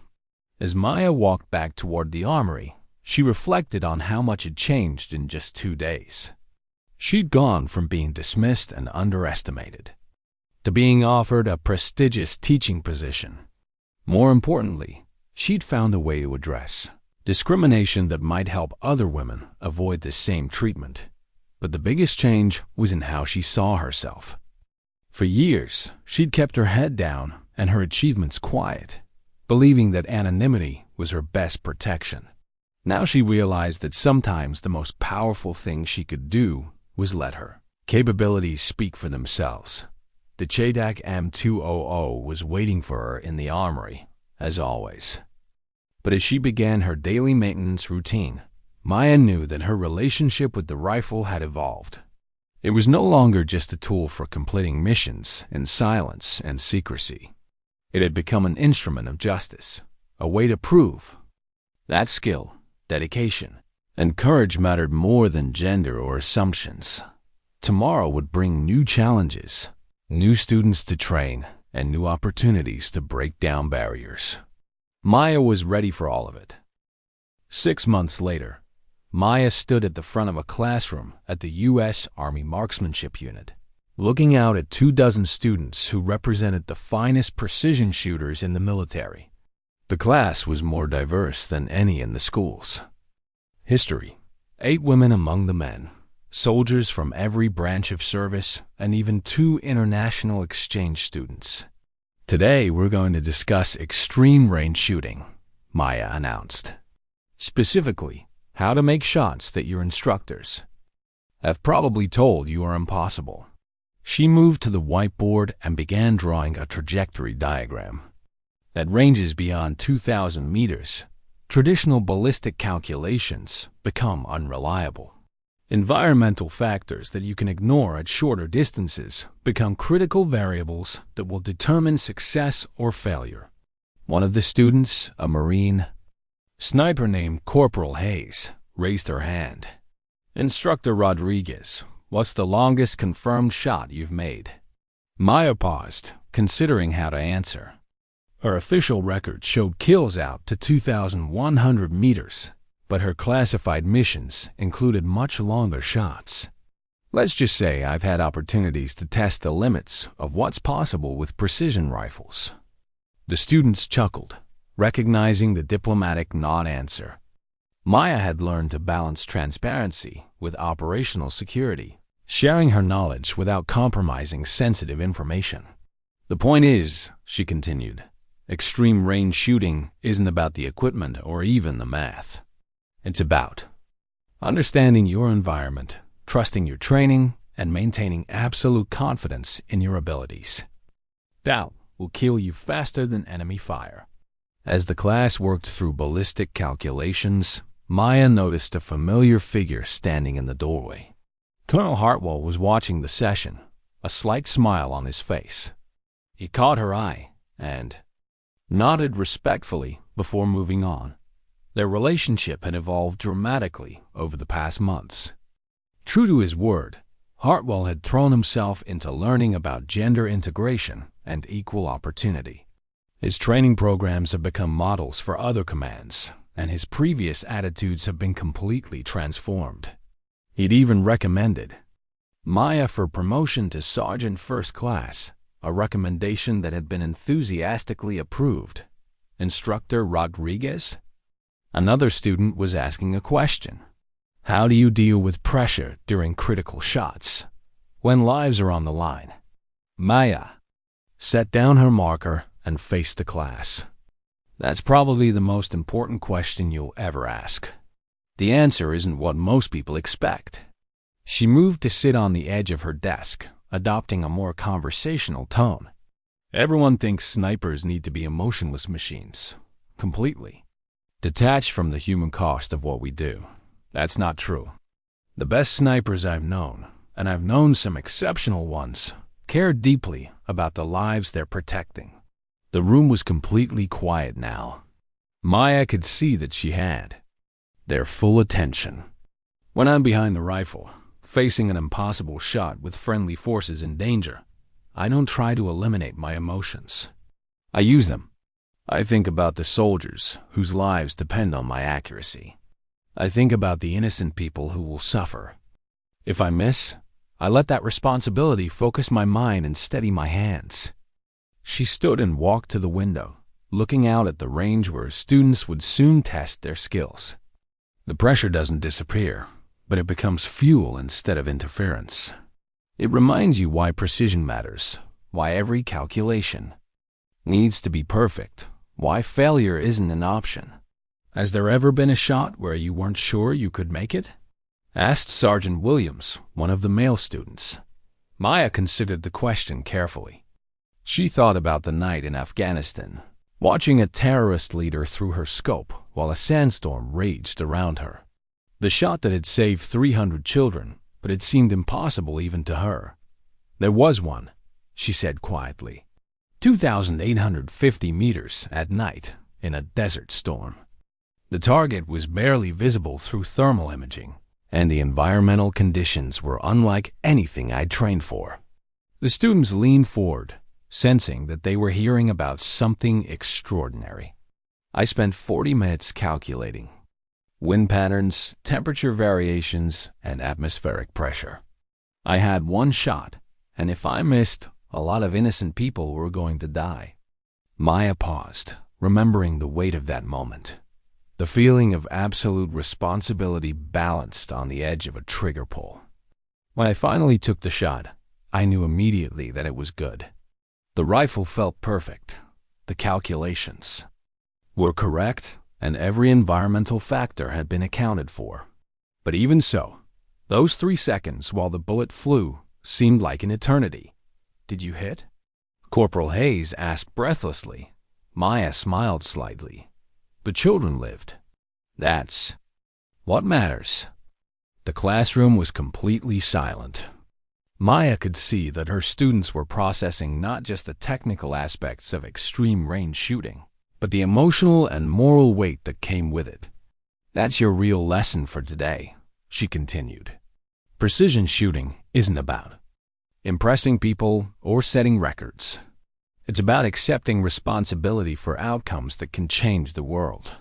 As Maya walked back toward the armory, she reflected on how much had changed in just 2 days. She'd gone from being dismissed and underestimated to being offered a prestigious teaching position. More importantly, she'd found a way to address discrimination that might help other women avoid the same treatment. But the biggest change was in how she saw herself. For years, she'd kept her head down and her achievements quiet, believing that anonymity was her best protection. Now she realized that sometimes the most powerful thing she could do was let her capabilities speak for themselves. The CheyTac M200 was waiting for her in the armory, as always. But as she began her daily maintenance routine, Maya knew that her relationship with the rifle had evolved. It was no longer just a tool for completing missions in silence and secrecy. It had become an instrument of justice, a way to prove that skill, dedication, and courage mattered more than gender or assumptions. Tomorrow would bring new challenges, new students to train, and new opportunities to break down barriers. Maya was ready for all of it. 6 months later, Maya stood at the front of a classroom at the U.S. Army Marksmanship Unit, looking out at 24 students who represented the finest precision shooters in the military. The class was more diverse than any in the schools. History, 8 women among the men, soldiers from every branch of service, and even 2 international exchange students. Today we're going to discuss extreme range shooting, Maya announced. Specifically, how to make shots that your instructors have probably told you are impossible. She moved to the whiteboard and began drawing a trajectory diagram. At ranges beyond 2,000 meters, traditional ballistic calculations become unreliable. Environmental factors that you can ignore at shorter distances become critical variables that will determine success or failure. One of the students, a Marine sniper named Corporal Hayes, raised her hand. "Instructor Rodriguez, what's the longest confirmed shot you've made?" Maya paused, considering how to answer. Her official record showed kills out to 2,100 meters, but her classified missions included much longer shots. "Let's just say I've had opportunities to test the limits of what's possible with precision rifles." The students chuckled, recognizing the diplomatic non-answer. Maya had learned to balance transparency with operational security, sharing her knowledge without compromising sensitive information. "The point is," she continued, "extreme range shooting isn't about the equipment or even the math. It's about understanding your environment, trusting your training, and maintaining absolute confidence in your abilities. Doubt will kill you faster than enemy fire." As the class worked through ballistic calculations, Maya noticed a familiar figure standing in the doorway. Colonel Hartwell was watching the session, a slight smile on his face. He caught her eye and nodded respectfully before moving on. Their relationship had evolved dramatically over the past months. True to his word, Hartwell had thrown himself into learning about gender integration and equal opportunity. His training programs have become models for other commands, and his previous attitudes have been completely transformed. He'd even recommended Maya for promotion to Sergeant First Class, a recommendation that had been enthusiastically approved. "Instructor Rodriguez?" Another student was asking a question. "How do you deal with pressure during critical shots, when lives are on the line?" Maya set down her marker and faced the class. "That's probably the most important question you'll ever ask. The answer isn't what most people expect." She moved to sit on the edge of her desk, adopting a more conversational tone. "Everyone thinks snipers need to be emotionless machines, completely detached from the human cost of what we do. That's not true. The best snipers I've known, and I've known some exceptional ones, care deeply about the lives they're protecting." The room was completely quiet now. Maya could see that she had their full attention. "When I'm behind the rifle, facing an impossible shot with friendly forces in danger, I don't try to eliminate my emotions. I use them. I think about the soldiers whose lives depend on my accuracy. I think about the innocent people who will suffer. If I miss, I let that responsibility focus my mind and steady my hands." She stood and walked to the window, looking out at the range where students would soon test their skills. The pressure doesn't disappear, but it becomes fuel instead of interference. It reminds you why precision matters, why every calculation needs to be perfect, why failure isn't an option. "Has there ever been a shot where you weren't sure you could make it?" asked Sergeant Williams, one of the male students. Maya considered the question carefully. She thought about the night in Afghanistan, watching a terrorist leader through her scope while a sandstorm raged around her. The shot that had saved 300 children, but it seemed impossible even to her. "There was one," she said quietly. 2,850 meters at night in a desert storm. The target was barely visible through thermal imaging, and the environmental conditions were unlike anything I'd trained for. The students leaned forward, sensing that they were hearing about something extraordinary. "I spent 40 minutes calculating wind patterns, temperature variations, and atmospheric pressure. I had one shot, and if I missed, a lot of innocent people were going to die." Maya paused, remembering the weight of that moment. The feeling of absolute responsibility balanced on the edge of a trigger pull. "When I finally took the shot, I knew immediately that it was good. The rifle felt perfect. The calculations were correct, and every environmental factor had been accounted for. But even so, those 3 seconds while the bullet flew seemed like an eternity." "Did you hit?" Corporal Hayes asked breathlessly. Maya smiled slightly. "The children lived. That's what matters." The classroom was completely silent. Maya could see that her students were processing not just the technical aspects of extreme range shooting, but the emotional and moral weight that came with it. "That's your real lesson for today," she continued. "Precision shooting isn't about impressing people or setting records. It's about accepting responsibility for outcomes that can change the world.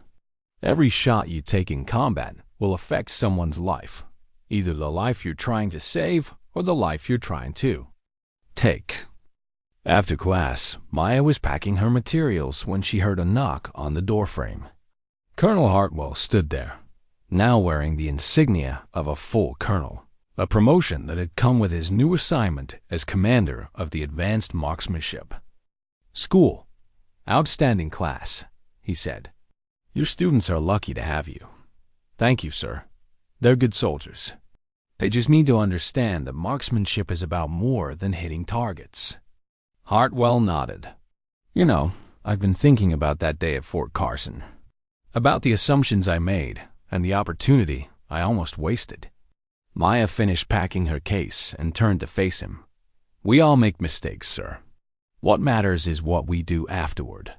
Every shot you take in combat will affect someone's life, either the life you're trying to save or the life you're trying to take." After class, Maya was packing her materials when she heard a knock on the doorframe. Colonel Hartwell stood there, now wearing the insignia of a full colonel, a promotion that had come with his new assignment as commander of the advanced marksmanship. "School, outstanding class," he said. "Your students are lucky to have you." "Thank you, sir. They're good soldiers. They just need to understand that marksmanship is about more than hitting targets." Hartwell nodded. "You know, I've been thinking about that day at Fort Carson, about the assumptions I made and the opportunity I almost wasted." Maya finished packing her case and turned to face him. "We all make mistakes, sir. What matters is what we do afterward.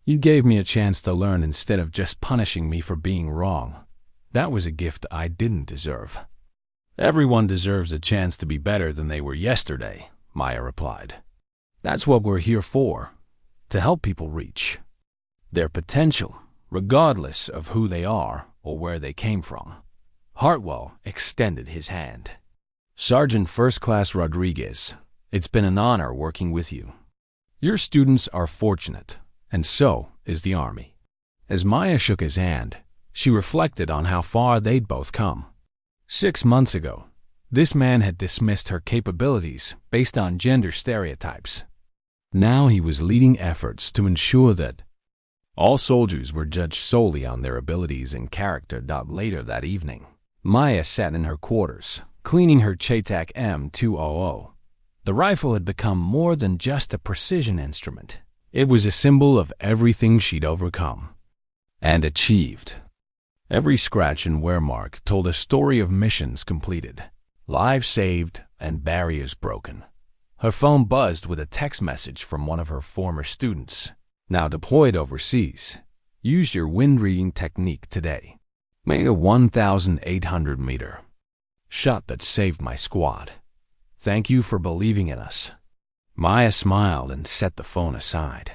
You gave me a chance to learn instead of just punishing me for being wrong. That was a gift I didn't deserve." "Everyone deserves a chance to be better than they were yesterday," Maya replied. "That's what we're here for, to help people reach their potential, regardless of who they are or where they came from." Hartwell extended his hand. "Sergeant First Class Rodriguez, it's been an honor working with you. Your students are fortunate, and so is the Army." As Maya shook his hand, she reflected on how far they'd both come. 6 months ago, this man had dismissed her capabilities based on gender stereotypes. Now he was leading efforts to ensure that all soldiers were judged solely on their abilities and character. Later that evening, Maya sat in her quarters, cleaning her CheyTac M200. The rifle had become more than just a precision instrument. It was a symbol of everything she'd overcome and achieved. Every scratch and wear mark told a story of missions completed, lives saved, and barriers broken. Her phone buzzed with a text message from one of her former students. "Now deployed overseas. Use your wind reading technique today. Made a 1,800-meter shot that saved my squad. Thank you for believing in us." Maya smiled and set the phone aside.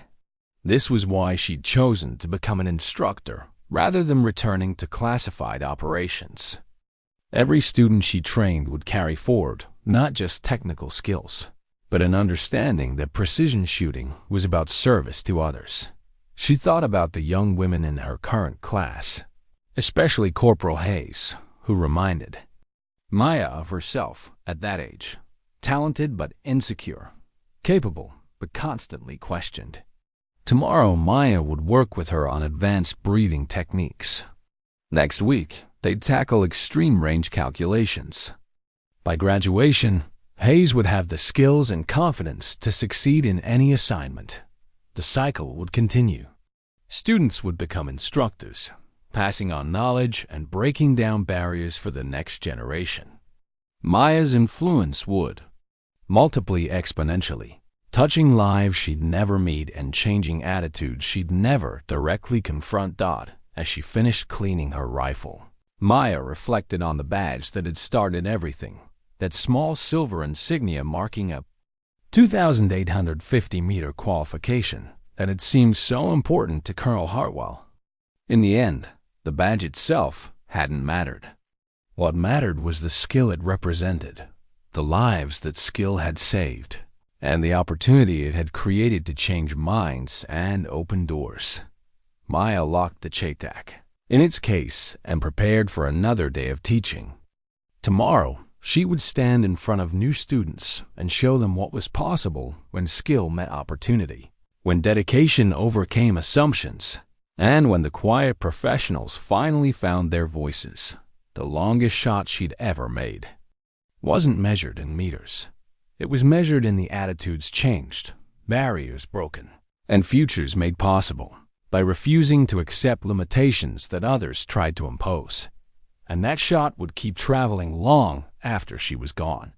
This was why she'd chosen to become an instructor rather than returning to classified operations. Every student she trained would carry forward not just technical skills, but an understanding that precision shooting was about service to others. She thought about the young women in her current class, especially Corporal Hayes, who reminded Maya of herself at that age, talented but insecure, capable but constantly questioned. Tomorrow, Maya would work with her on advanced breathing techniques. Next week, they'd tackle extreme range calculations. By graduation, Hayes would have the skills and confidence to succeed in any assignment. The cycle would continue. Students would become instructors, passing on knowledge and breaking down barriers for the next generation. Maya's influence would multiply exponentially, touching lives she'd never meet and changing attitudes she'd never directly confront. As she finished cleaning her rifle, Maya reflected on the badge that had started everything, that small silver insignia marking a 2,850-meter qualification that had seemed so important to Colonel Hartwell. In the end, the badge itself hadn't mattered. What mattered was the skill it represented, the lives that skill had saved, and the opportunity it had created to change minds and open doors. Maya locked the CheyTac in its case and prepared for another day of teaching. Tomorrow, she would stand in front of new students and show them what was possible when skill met opportunity, when dedication overcame assumptions, and when the quiet professionals finally found their voices. The longest shot she'd ever made wasn't measured in meters. It was measured in the attitudes changed, barriers broken, and futures made possible by refusing to accept limitations that others tried to impose. and that shot would keep traveling long after she was gone.